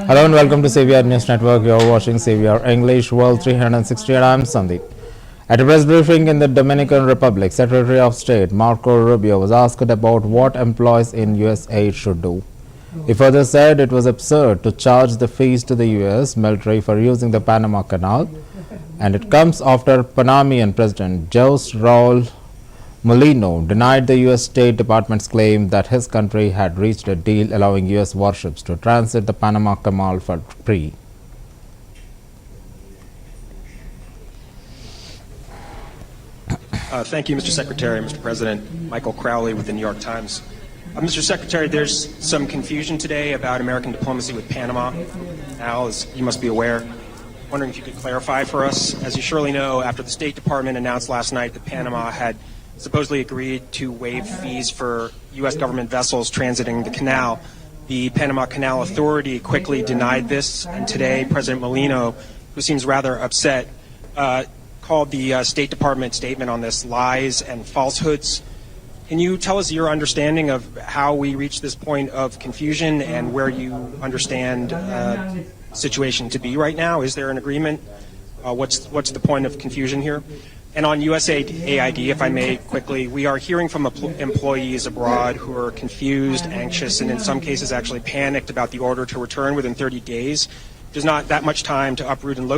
Hello and welcome to CVR News Network. You're watching CVR English World 360 and I'm Sandeep. At a press briefing in the Dominican Republic, Secretary of State Marco Rubio was asked about what employees in US aid should do. He further said it was absurd to charge the fees to the US military for using the Panama Canal, and it comes after Panamanian President Jose Raul Molino denied the U.S. State Department's claim that his country had reached a deal allowing U.S. warships to transit the Panama Canal for free. Thank you, Mr. Secretary, Mr. President. Michael Crowley with the New York Times. Mr. Secretary, there's some confusion today about American diplomacy with Panama. Al, as you must be aware, wondering if you could clarify for us. As you surely know, after the State Department announced last night that Panama had supposedly agreed to waive fees for U.S. government vessels transiting the canal, the Panama Canal Authority quickly denied this, and today President Molino, who seems rather upset, called the State Department statement on this lies and falsehoods. Can you tell us your understanding of how we reached this point of confusion and where you understand the situation to be right now? Is there an agreement? What's the point of confusion here? And on USAID, if I may quickly, we are hearing from employees abroad who are confused, anxious, and in some cases actually panicked about the order to return within 30 days. There's not that much time to uproot and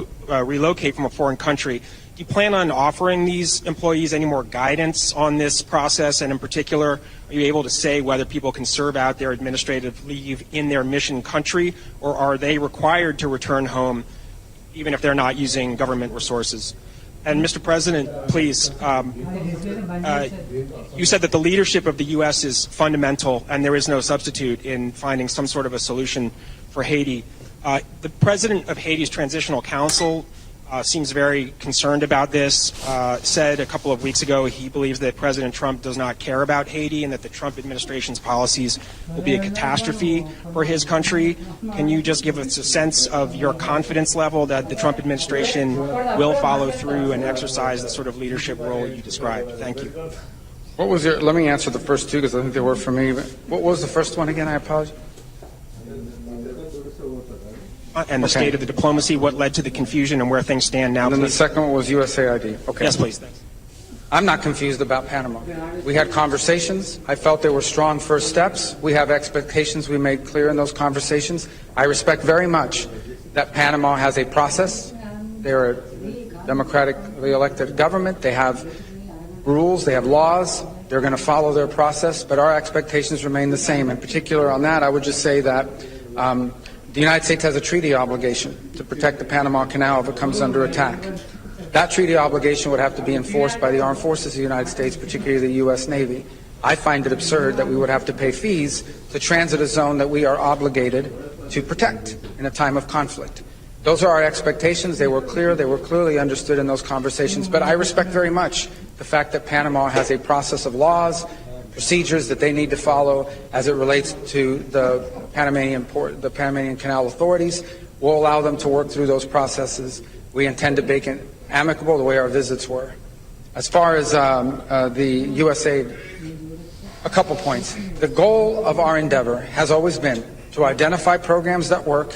relocate from a foreign country. Do you plan on offering these employees any more guidance on this process? And in particular, are you able to say whether people can serve out their administrative leave in their mission country, or are they required to return home even if they're not using government resources? And Mr. President, please, you said that the leadership of the U.S. is fundamental and there is no substitute in finding some sort of a solution for Haiti. The president of Haiti's Transitional Council seems very concerned about this, said a couple of weeks ago he believes that President Trump does not care about Haiti and that the Trump administration's policies will be a catastrophe for his country. Can you just give us a sense of your confidence level that the Trump administration will follow through and exercise the sort of leadership role you described? Thank you. What was your, let me answer the first two because I think they were for me. What was the first one again? I apologize. And the state of the diplomacy, what led to the confusion and where things stand now, And then please. the second one was USAID. Okay. Yes, please. Thanks. I'm not confused about Panama. We had conversations. I felt there were strong first steps. We have expectations we made clear in those conversations. I respect very much that Panama has a process. They're a democratically elected government. They have rules. They have laws. They're going to follow their process. But our expectations remain the same. In particular on that, I would just say that the United States has a treaty obligation to protect the Panama Canal if it comes under attack. That treaty obligation would have to be enforced by the armed forces of the United States, particularly the U.S. Navy. I find it absurd that we would have to pay fees to transit a zone that we are obligated to protect in a time of conflict. Those are our expectations. They were clear. They were clearly understood in those conversations. But I respect very much the fact that Panama has a process of laws, procedures that they need to follow as it relates to the Panamanian Canal authorities. We'll allow them to work through those processes. We intend to make it amicable the way our visits were. As far as the USAID, a couple points. The goal of our endeavor has always been to identify programs that work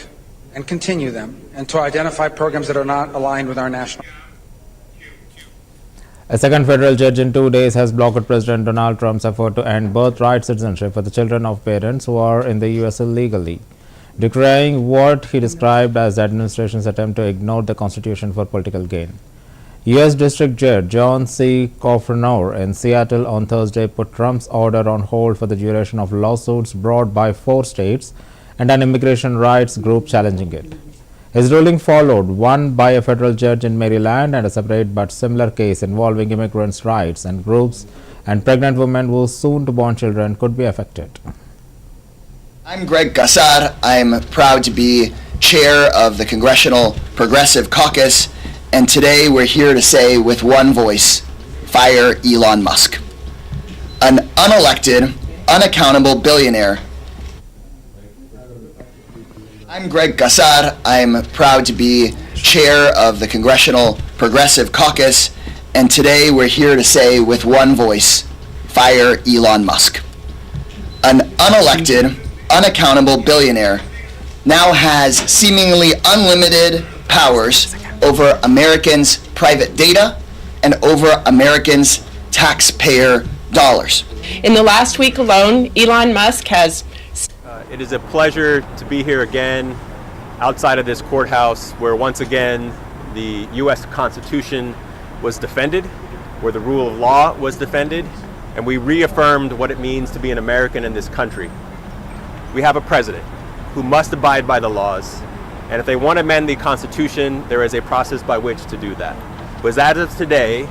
and continue them, and to identify programs that are not aligned with our national. A second federal judge in 2 days has blocked President Donald Trump's effort to end birthright citizenship for the children of parents who are in the U.S. illegally, decrying what he described as the administration's attempt to ignore the Constitution for political gain. U.S. District Judge John C. Coffernor in Seattle on Thursday put Trump's order on hold for the duration of lawsuits brought by 4 states and an immigration rights group challenging it. His ruling followed one by a federal judge in Maryland and a separate but similar case involving immigrants' rights and groups and pregnant women whose soon-to-born children could be affected. I'm Greg Gassar. I'm proud to be chair of the Congressional Progressive Caucus, and today we're here to say with one voice, fire Elon Musk. An unelected, unaccountable billionaire. I'm Greg Gassar. I'm proud to be chair of the Congressional Progressive Caucus, and today we're here to say with one voice, fire Elon Musk. An unelected, unaccountable billionaire now has seemingly unlimited powers over Americans' private data and over Americans' taxpayer dollars. In the last week alone, Elon Musk has It is a pleasure to be here again outside of this courthouse where once again the U.S. Constitution was defended, where the rule of law was defended, and we reaffirmed what it means to be an American in this country. We have a president who must abide by the laws, and if they want to amend the Constitution, there is a process by which to do that. But as of today,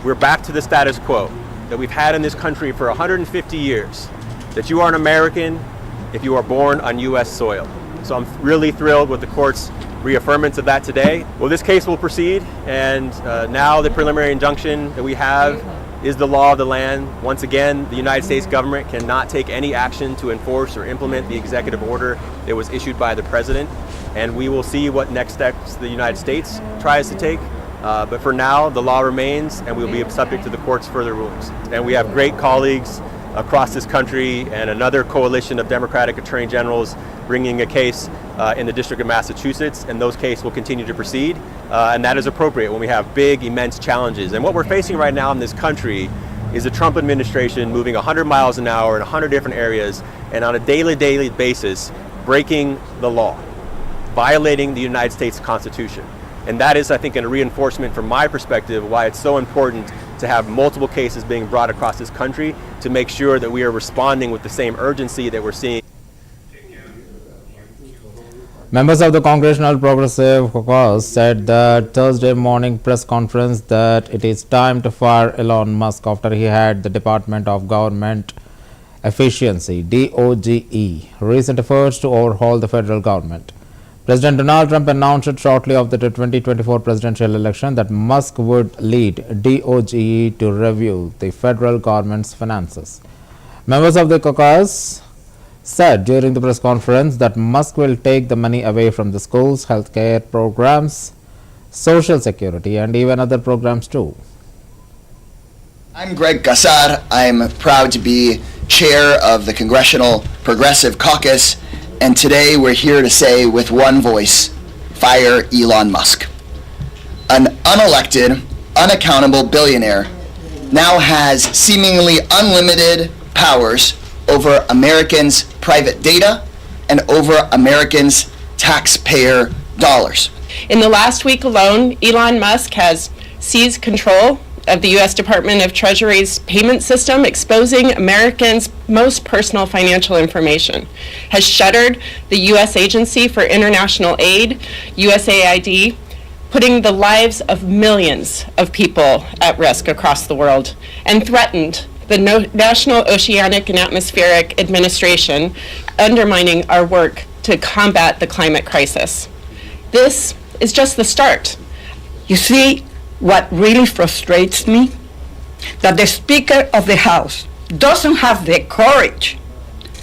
we're back to the status quo that we've had in this country for 150 years, that you are an American if you are born on U.S. soil. So I'm really thrilled with the court's reaffirmance of that today. Well, this case will proceed, and now the preliminary injunction that we have is the law of the land. Once again, the United States government cannot take any action to enforce or implement the executive order that was issued by the president, and we will see what next steps the United States tries to take. But for now, the law remains, and we'll be subject to the court's further rulings. And we have great colleagues across this country and another coalition of Democratic Attorney Generals bringing a case in the District of Massachusetts, and those cases will continue to proceed, and that is appropriate when we have big, immense challenges. And what we're facing right now in this country is a Trump administration moving 100 miles an hour in 100 different areas and on a daily basis breaking the law, violating the United States Constitution. And that is, I think, a reinforcement from my perspective why it's so important to have multiple cases being brought across this country to make sure that we are responding with the same urgency that we're seeing. Members of the Congressional Progressive Caucus said that Thursday morning press conference that it is time to fire Elon Musk after he had the Department of Government Efficiency (DOGE) recent efforts to overhaul the federal government. President Donald Trump announced shortly after the 2024 presidential election that Musk would lead DOGE to review the federal government's finances. Members of the caucus said during the press conference that Musk will take the money away from the schools, healthcare programs, social security, and even other programs too. I'm Greg Gassar. I'm proud to be chair of the Congressional Progressive Caucus, and today we're here to say with one voice, fire Elon Musk. An unelected, unaccountable billionaire now has seemingly unlimited powers over Americans' private data and over Americans' taxpayer dollars. In the last week alone, Elon Musk has seized control of the U.S. Department of Treasury's payment system, exposing Americans' most personal financial information, has shuttered the U.S. Agency for International Aid, USAID, putting the lives of millions of people at risk across the world, and threatened the National Oceanic and Atmospheric Administration, undermining our work to combat the climate crisis. This is just the start. You see, what really frustrates me? That the Speaker of the House doesn't have the courage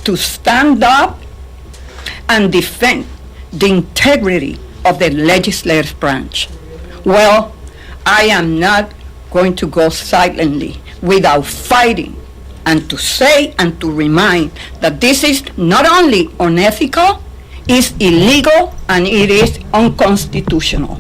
to stand up and defend the integrity of the legislative branch. Well, I am not going to go silently without fighting, and to say and to remind that this is not only unethical, it's illegal, and it is unconstitutional.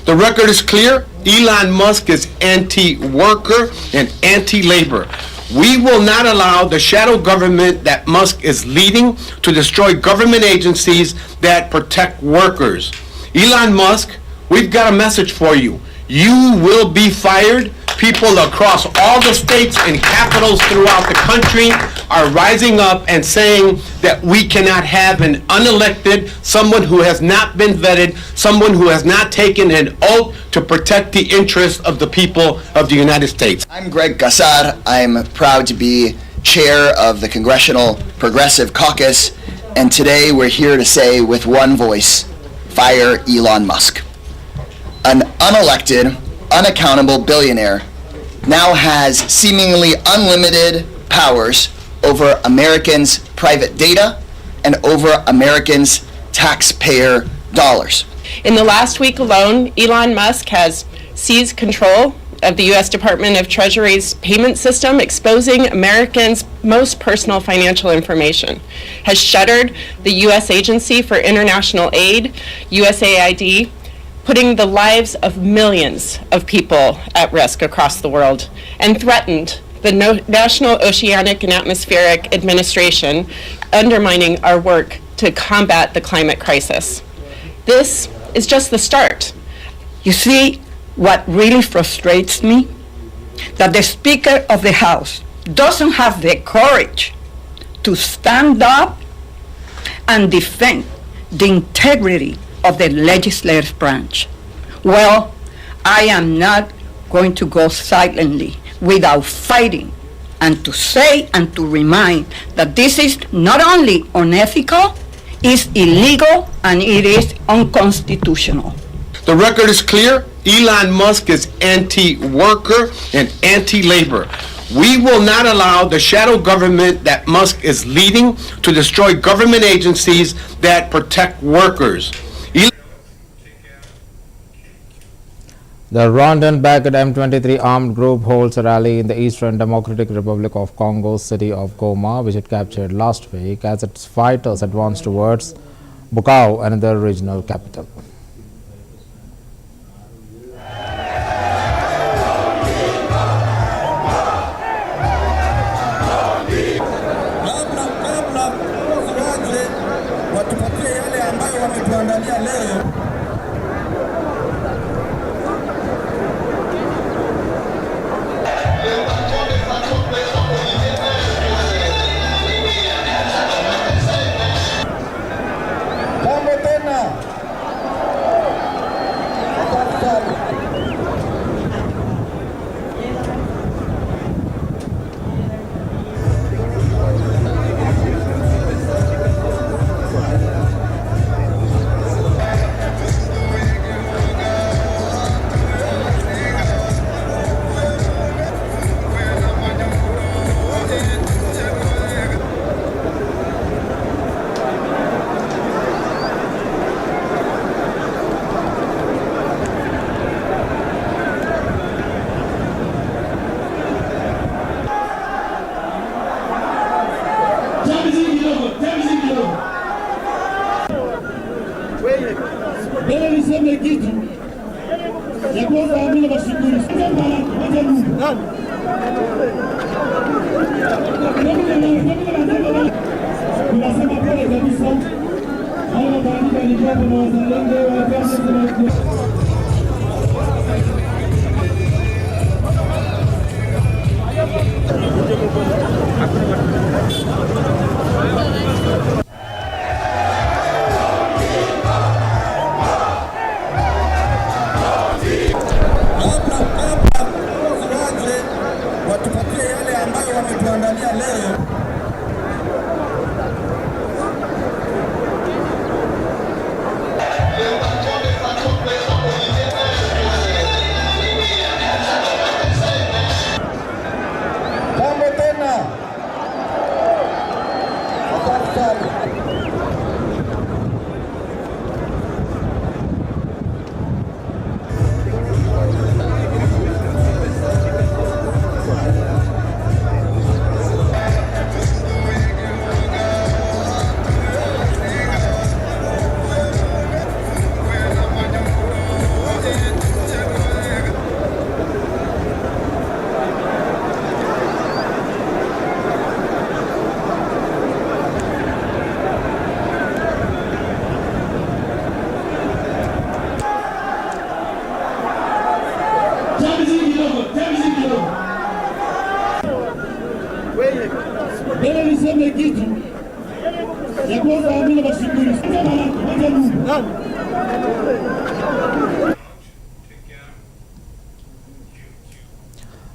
The record is clear. Elon Musk is anti-worker and anti-labor. We will not allow the shadow government that Musk is leading to destroy government agencies that protect workers. Elon Musk, we've got a message for you. You will be fired. People across all the states and capitals throughout the country are rising up and saying that we cannot have an unelected, someone who has not been vetted, someone who has not taken an oath to protect the interests of the people of the United States. I'm Greg Gassar. I'm proud to be chair of the Congressional Progressive Caucus, and today we're here to say with one voice, fire Elon Musk. An unelected, unaccountable billionaire now has seemingly unlimited powers over Americans' private data and over Americans' taxpayer dollars. In the last week alone, Elon Musk has seized control of the U.S. Department of Treasury's payment system exposing Americans' most personal financial information, has shuttered the U.S. Agency for International Aid, USAID, putting the lives of millions of people at risk across the world, and threatened the National Oceanic and Atmospheric Administration, undermining our work to combat the climate crisis. This is just the start. You see, what really frustrates me? That the Speaker of the House doesn't have the courage to stand up and defend the integrity of the legislative branch. Well, I am not going to go silently without fighting, and to say and to remind that this is not only unethical, it's illegal, and it is unconstitutional. The record is clear. Elon Musk is anti-worker and anti-labor. We will not allow the shadow government that Musk is leading to destroy government agencies that protect workers. The Rwandan-backed M23 armed group holds a rally in the Eastern Democratic Republic of Congo's city of Goma, which it captured last week, as its fighters advance towards Bukavu, another regional capital.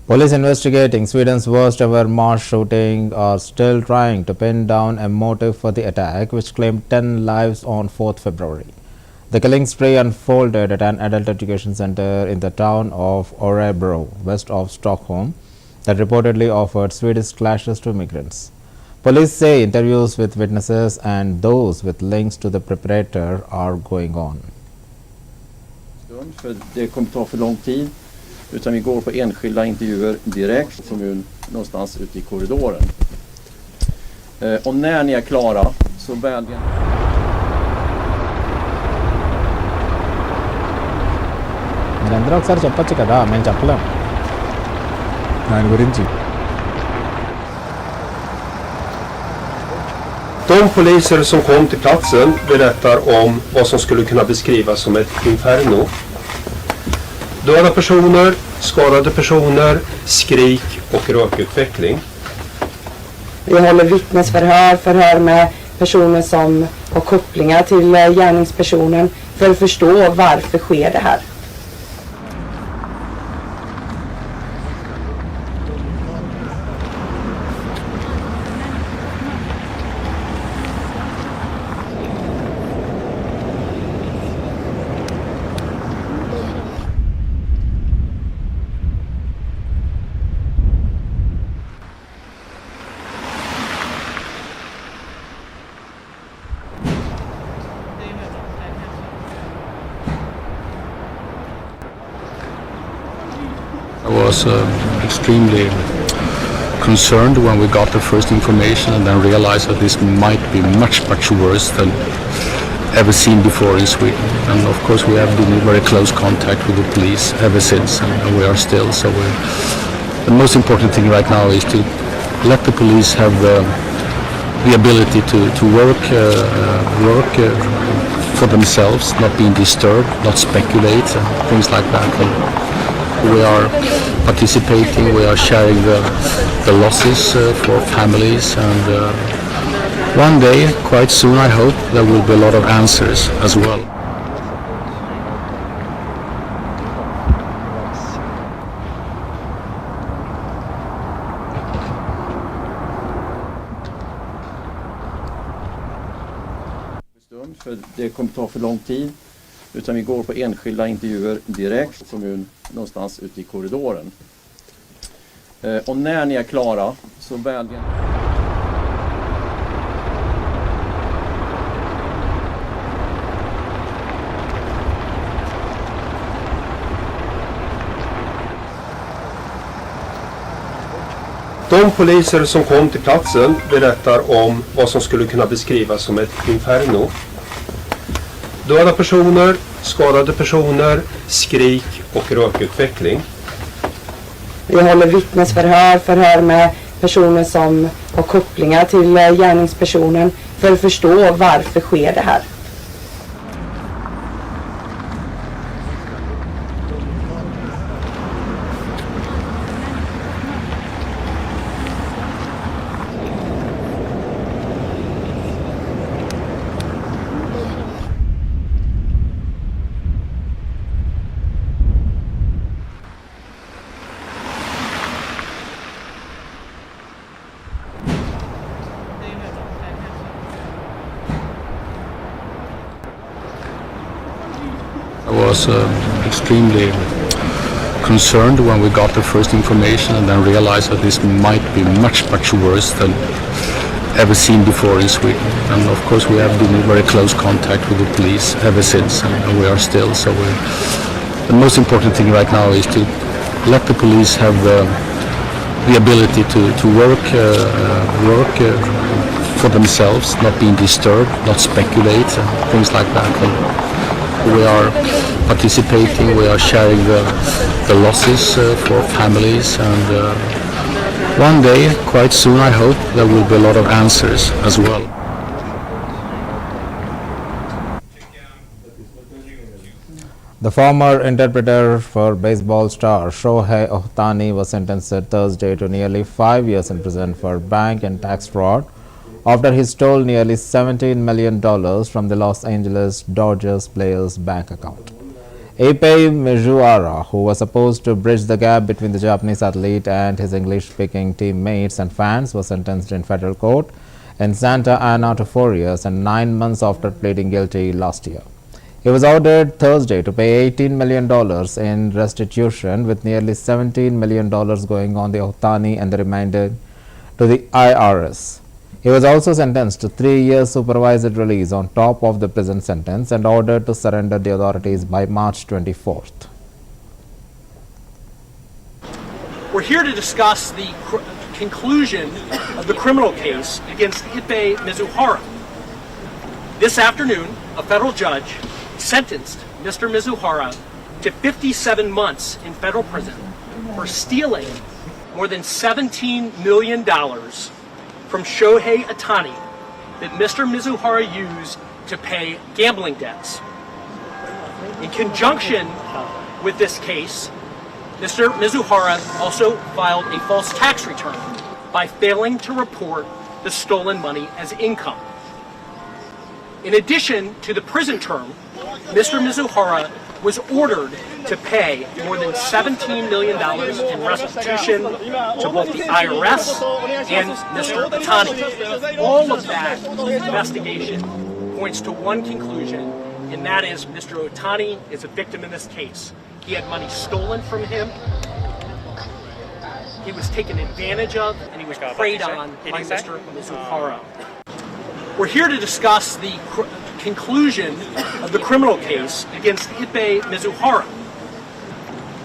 Police investigating Sweden's worst ever mass shooting are still trying to pin down a motive for the attack, which claimed 10 lives on 4th February. The killing spree unfolded at an adult education center in the town of Örebro, west of Stockholm, that reportedly offered Swedish classes to migrants. Police say interviews with witnesses and those with links to the perpetrator are going on. För det kommer ta för lång tid. utan vi går på enskilda intervjuer direkt kommun någonstans ute i korridoren. Och när ni är klara så vädjar మీరందరూ ఒకసారి చెప్పొచ్చు కదా, మేము చెప్పలేం దాని గురించి. De poliser som kom till platsen berättar om vad som skulle kunna beskrivas som ett inferno. Döda personer, skadade personer, skrik och rökutveckling. Vi håller vittnesförhör, förhör med personer som har kopplingar till gärningspersonen för att förstå varför sker det här. I was extremely concerned when we got the first information and then realized that this might be much worse than ever seen before in Sweden. And of course we have been in very close contact with the police ever since, and we are still. So the most important thing right now is to let the police have the ability to work for themselves, not being disturbed, not speculate, and things like that. And we are participating, we are sharing the losses for families, and one day, quite soon I hope, there will be a lot of answers as well. för det kommer ta för lång tid, utan vi går på enskilda intervjuer direkt kommun någonstans ute i korridoren. Och när ni är klara så vädjar De poliser som kom till platsen berättar om vad som skulle kunna beskrivas som ett inferno. Döda personer, skadade personer, skrik och rökutveckling. Vi håller vittnesförhör, förhör med personer som har kopplingar till gärningspersonen för att förstå varför sker det här. I was extremely concerned when we got the first information and then realized that this might be much worse than ever seen before in Sweden. And of course we have been in very close contact with the police ever since, and we are still. So the most important thing right now is to let the police have the ability to work for themselves, not being disturbed, not speculate, and things like that. And we are participating, we are sharing the losses for families, and one day, quite soon I hope, there will be a lot of answers as well. The former interpreter for baseball star Shohei Ohtani was sentenced Thursday to nearly 5 years in prison for bank and tax fraud after he stole nearly $17 million from the Los Angeles Dodgers player's bank account. Ipei Mizuara, who was supposed to bridge the gap between the Japanese athlete and his English-speaking teammates and fans, was sentenced in federal court in Santa Ana to 4 years and 9 months after pleading guilty last year. He was ordered Thursday to pay $18 million in restitution, with nearly $17 million going on the Ohtani and the remainder to the IRS. He was also sentenced to 3 years supervised release on top of the prison sentence and ordered to surrender the authorities by March 24th. We're here to discuss the conclusion of the criminal case against Ipe Mizuhara. This afternoon, a federal judge sentenced Mr. Mizuhara to 57 months in federal prison for stealing more than $17 million from Shohei Ohtani that Mr. Mizuhara used to pay gambling debts. In conjunction with this case, Mr. Mizuhara also filed a false tax return by failing to report the stolen money as income. In addition to the prison term, Mr. Mizuhara was ordered to pay more than $17 million in restitution to both the IRS and Mr. Ohtani. All of that investigation points to one conclusion, and that is Mr. Ohtani is a victim in this case. He had money stolen from him, he was taken advantage of, and he was preyed on by Mr. Mizuhara. We're here to discuss the conclusion of the criminal case against Ipe Mizuhara.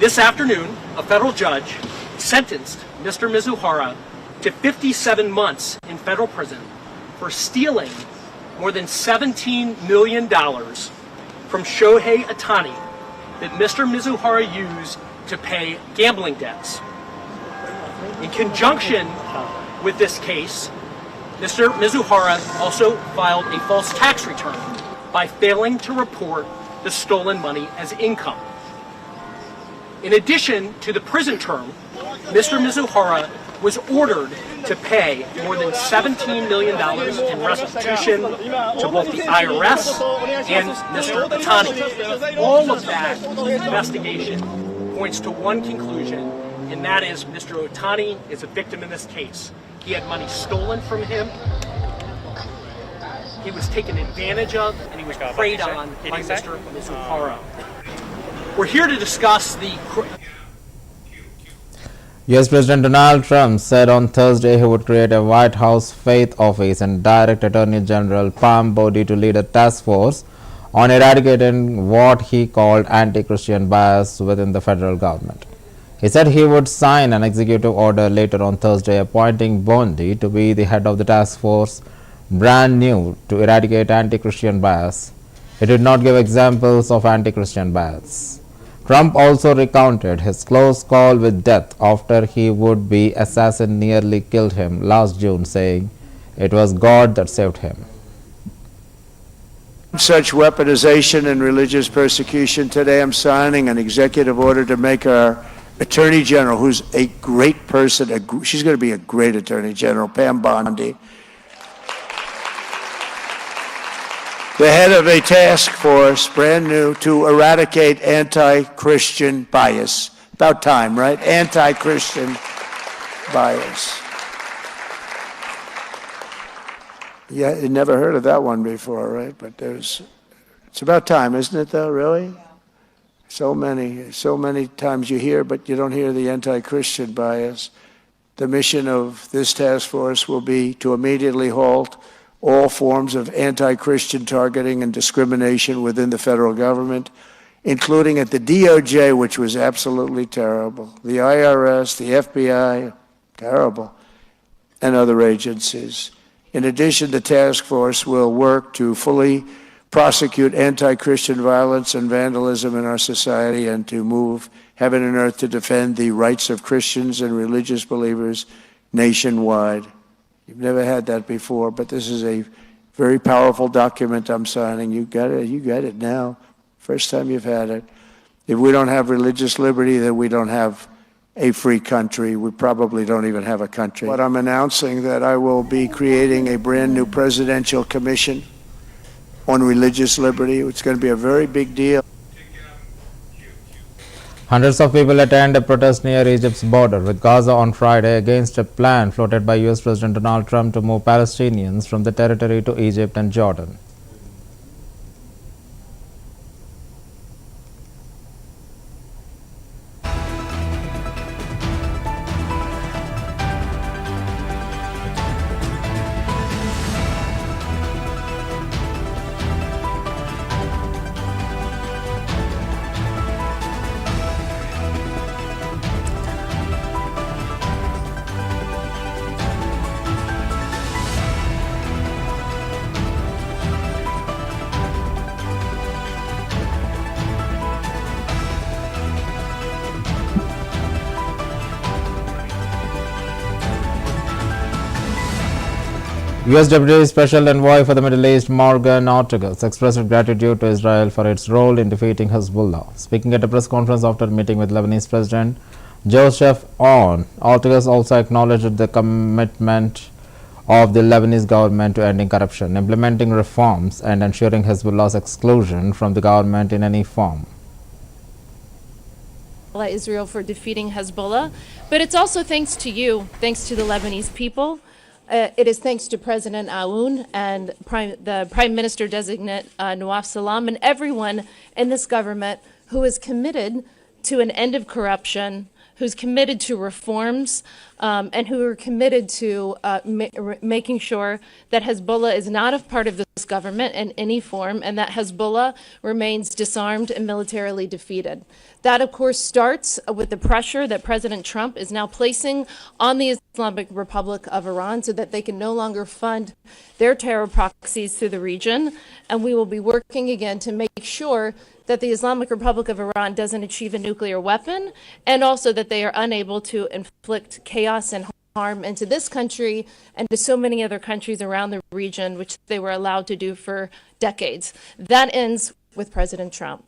This afternoon, a federal judge sentenced Mr. Mizuhara to 57 months in federal prison for stealing more than $17 million from Shohei Ohtani that Mr. Mizuhara used to pay gambling debts. In conjunction with this case, Mr. Mizuhara also filed a false tax return by failing to report the stolen money as income. In addition to the prison term, Mr. Mizuhara was ordered to pay more than $17 million in restitution to both the IRS and Mr. Ohtani. All of that investigation points to one conclusion, and that is Mr. Ohtani is a victim in this case. He had money stolen from him, he was taken advantage of, and he was preyed on by Mr. Mizuhara. We're here to discuss the US President Donald Trump said on Thursday he would create a White House faith office and direct Attorney General Barbed to lead a task force on eradicating what he called anti-Christian bias within the federal government. He said he would sign an executive order later on Thursday appointing Bondi to be the head of the task force, brand new, to eradicate anti-Christian bias. He did not give examples of anti-Christian bias. Trump also recounted his close call with death after his would-be assassin nearly killed him last June, saying it was God that saved him. Such weaponization and religious persecution, today I'm signing an executive order to make our Attorney General, who's a great person, she's going to be a great Attorney General, Pam Bondi, the head of a task force, brand new, to eradicate anti-Christian bias. About time, right? Anti-Christian bias. Yeah, you never heard of that one before, right? But it's about time, isn't it, though, really? So many times you hear, but you don't hear the anti-Christian bias. The mission of this task force will be to immediately halt all forms of anti-Christian targeting and discrimination within the federal government, including at the DOJ, which was absolutely terrible, the IRS, the FBI, terrible, and other agencies. In addition, the task force will work to fully prosecute anti-Christian violence and vandalism in our society and to move heaven and earth to defend the rights of Christians and religious believers nationwide. You've never had that before, but this is a very powerful document I'm signing. You got it now. First time you've had it. If we don't have religious liberty, then we don't have a free country. We probably don't even have a country. But I'm announcing that I will be creating a brand new presidential commission on religious liberty. It's going to be a very big deal. Hundreds of people attend a protest near Egypt's border with Gaza on Friday against a plan floated by US President Donald Trump to move Palestinians from the territory to Egypt and Jordan. U.S. Deputy Special Envoy for the Middle East Morgan Ortagus expressed gratitude to Israel for its role in defeating Hezbollah. Speaking at a press conference after meeting with Lebanese President Joseph Aoun, Ortagus also acknowledged the commitment of the Lebanese government to ending corruption, implementing reforms, and ensuring Hezbollah's exclusion from the government in any form. Israel for defeating Hezbollah, but it's also thanks to you, thanks to the Lebanese people. It is thanks to President Aoun and the Prime Minister designate Nawaf Salam and everyone in this government who is committed to an end of corruption, who's committed to reforms, and who are committed to making sure that Hezbollah is not a part of this government in any form, and that Hezbollah remains disarmed and militarily defeated. That, of course, starts with the pressure that President Trump is now placing on the Islamic Republic of Iran so that they can no longer fund their terror proxies through the region. And we will be working again to make sure that the Islamic Republic of Iran doesn't achieve a nuclear weapon, and also that they are unable to inflict chaos and harm into this country and to so many other countries around the region, which they were allowed to do for decades. That ends with President Trump.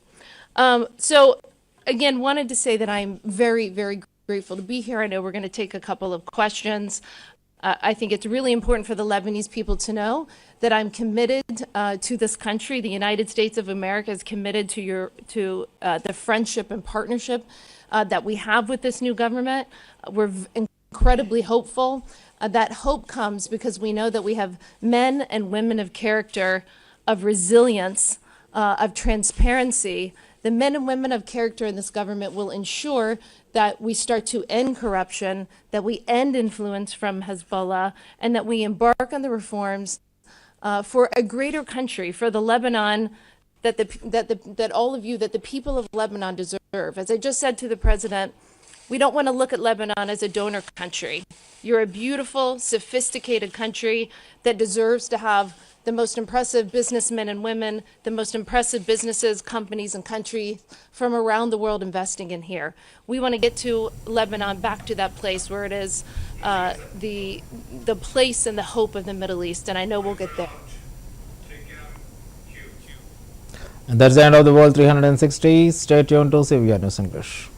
So, again, wanted to say that I'm very, very grateful to be here. I know we're going to take a couple of questions. I think it's really important for the Lebanese people to know that I'm committed to this country. The United States of America is committed to the friendship and partnership that we have with this new government. We're incredibly hopeful. That hope comes because we know that we have men and women of character, of resilience, of transparency. The men and women of character in this government will ensure that we start to end corruption, that we end influence from Hezbollah, and that we embark on the reforms for a greater country, for the Lebanon that all of you, that the people of Lebanon deserve. As I just said to the president, we don't want to look at Lebanon as a donor country. You're a beautiful, sophisticated country that deserves to have the most impressive businessmen and women, the most impressive businesses, companies, and countries from around the world investing in here. We want to get to Lebanon, back to that place where it is the place and the hope of the Middle East, and I know we'll get there. And that's the end of the World 360. Stay tuned to CVR News English.